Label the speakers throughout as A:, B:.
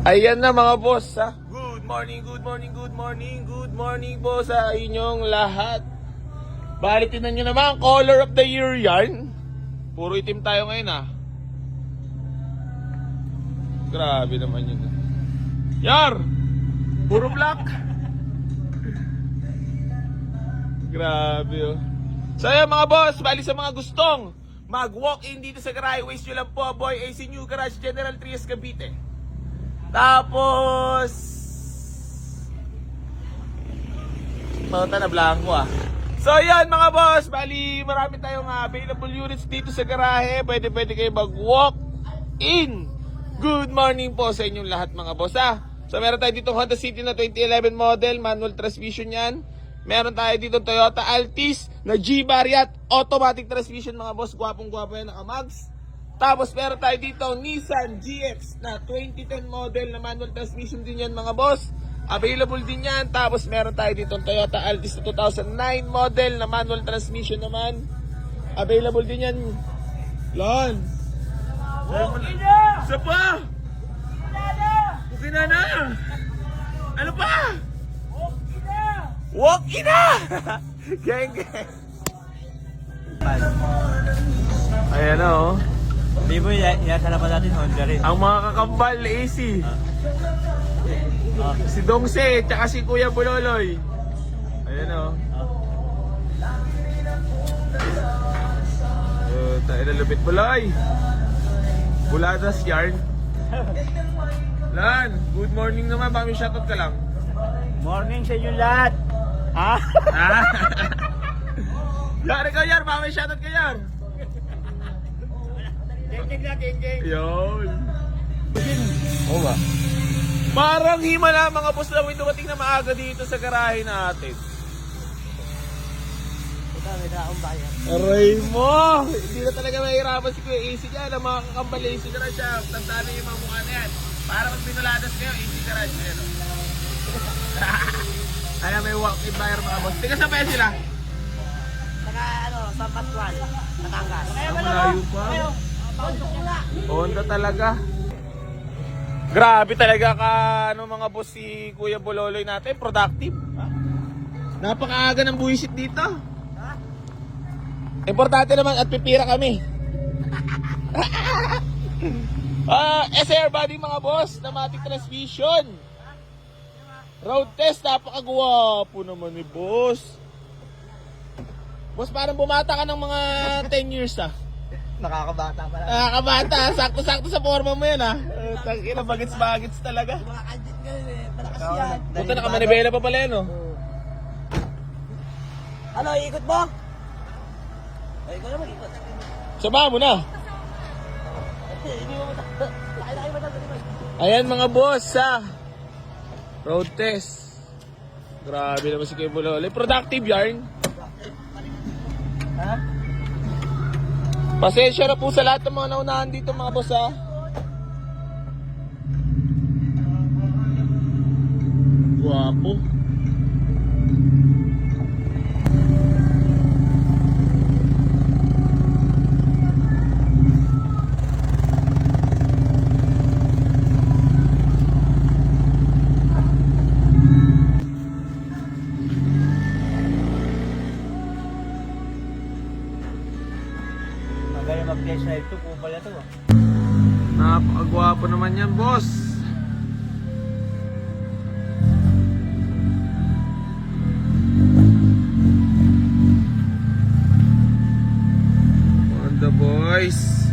A: Ayan na mga boss ha. Good morning, good morning, good morning, good morning po sa inyong lahat. Bali, tinan nyo naman, color of the year yan. Puro itim tayo ngayon ha. Grabe naman yun. Yar! Puro black. Grabe oh. So ayan mga boss, bali sa mga gustong mag-walk-in dito sa Garage, waste nyo lang po, Boy AC New Garage, General Trias, Cavite. Tapos mauta na blanco ah. So yan mga boss, bali marami tayong available units dito sa garahe. Pwede kayo mag-walk in. Good morning po sa inyong lahat mga boss ah. So meron tayo dito Honda City na 2011 model, manual transmission yan. Meron tayo dito Toyota Altis na G-Variant, automatic transmission mga boss. Gwapong gwapo yan, naka-mags. Tapos meron tayo dito Nissan GX na 2010 model na manual transmission din yan mga boss. Available din yan. Tapos meron tayo dito Toyota Altis na 2009 model na manual transmission naman. Available din yan. Lan. Okay na! Isa pa! Okay na na! Ano pa? Okay na! Geng geng! Ayan na oh.
B: Hindi mo, inasalapan natin Honda rin.
A: Ang mga kakambal, AC. Si Dongse, tsaka si Kuya Buloloy. Ayan o. Tayo na lupit Buloy. Buladas yarn. Lan, good morning naman. Baka may shoutout ka lang.
B: Morning sa inyo lahat. Ha?
A: Yar, ikaw Yar. Baka may shoutout ka Yar.
B: Geng.
A: Yun. Oo ba? Parang himala mga boss lang yung dumating na maaga dito sa garahe natin.
B: Ito, may daong bayan.
A: Aray mo! Hindi na talaga mahirapan si Kuya AC dyan. Ang mga kakambal AC Garage siya. Tandaan na yung mga mukha na yan. Para pag binuladas kayo, AC Garage. Ayan o. Ayan, may walk-in buyer mga boss. Tika sa paya sila?
B: Saka sa Pascual, Batangas.
A: Malayo pa. Honda talaga. Grabe talaga ka mga boss si Kuya Bololoy natin, productive. Napakaaga ng buwisit dito. Importante naman at pipira kami. SR body mga boss, pneumatic transmission. Road test, napakagwapo naman ni boss. Boss, parang bumata ka ng mga 10 years ah.
B: Nakakabata pala.
A: Nakakabata, sakto-sakto sa forma mo yan ah. Tangina, bagets talaga.
B: Mga kandit ka rin eh. Malakas yan.
A: Punta na kamanibela pa pala yan oh.
B: Ano, ikot mo? Ay, ikaw naman ikot.
A: Sama mo na.
B: Hindi mo matakot. Laki-laki matakot.
A: Ayan mga boss ha. Road test. Grabe naman si Kuya Bololoy. Productive yarn.
B: Ha?
A: Pasensya na po sa lahat ng mga naunahan dito mga boss ha. Guwapo.
B: Magaling mag-test drive to, kung pala to ah.
A: Napakagwapo naman yan boss. Honda boys.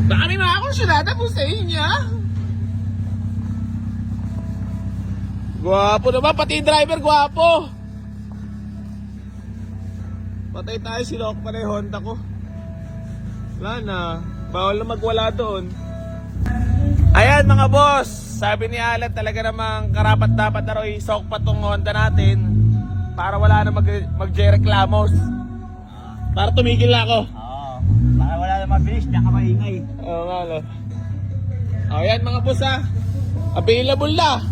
A: Dami mga kursunada po sa inyo. Gwapo naman, pati yung driver gwapo. Patay tayo, sinok pa na yung Honda ko. Wala na, bawal na magwala doon. Ayan mga boss, sabi ni Alan talaga namang karapat dapat na rin isok pa tong Honda natin para wala na mag-reklamos. Para tumigil na ako.
B: Oo. Para wala na mabilis, nakamaingay.
A: Oo nga no. Ayan mga boss ha, available na.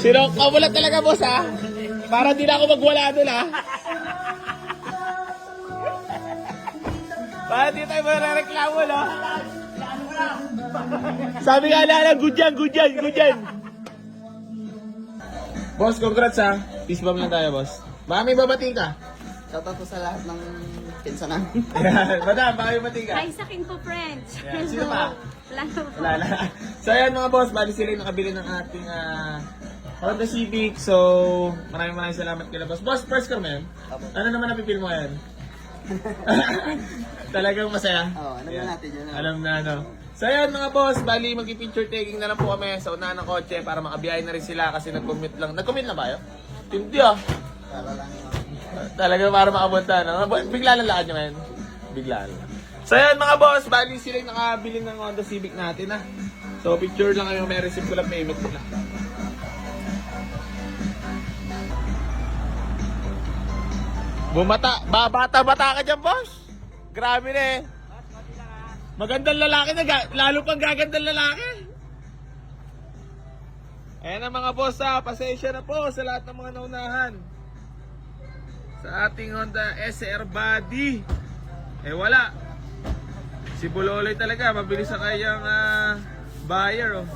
A: Sinongkaw mo lang talaga, boss, ha? Para di na ako magwala doon, ha? Para di tayo marereklamo, no? Sabi nga na, good yan, good yan, good yan. Boss, congrats, ha? Peace bomb lang tayo, boss. Baka may babating ka.
B: Shoutout po sa lahat ng pinsanan.
A: Ayan, madam, baka may babating ka.
C: Hi sa King po, friends.
A: Ayan, sino pa?
C: Wala na po.
A: Wala na. So ayan mga boss, bali sila yung nakabili ng ating Honda Civic. So maraming salamat kila boss. Boss, first car mo yan? Ano naman napipil mo yan? Talagang masaya.
B: Oo, alam na natin yun.
A: Alam na, no? So ayan mga boss, bali magpi-picture taking na lang po kami sa unahan ng kotse para makabiyahe na rin sila kasi nag-commute lang. Nag-commute na ba kayo? Hindi ah.
B: Para lang
A: Talaga para makapunta, no? Bigla lang lakad nyo ngayon. Bigla lang. So ayan mga boss, bali sila yung nakabili ng Honda Civic natin, ha? So picture lang kayo, may receipt ko lang payment nila. Bata ka dyan, boss. Grabe na eh. Magandang lalaki na, lalo pang gagandang lalaki. Ayan ang mga boss, ha. Pasensya na po sa lahat ng mga naunahan. Sa ating Honda SR body. Eh wala. Si Buloloy talaga, mabilis sa kayang buyer, oh.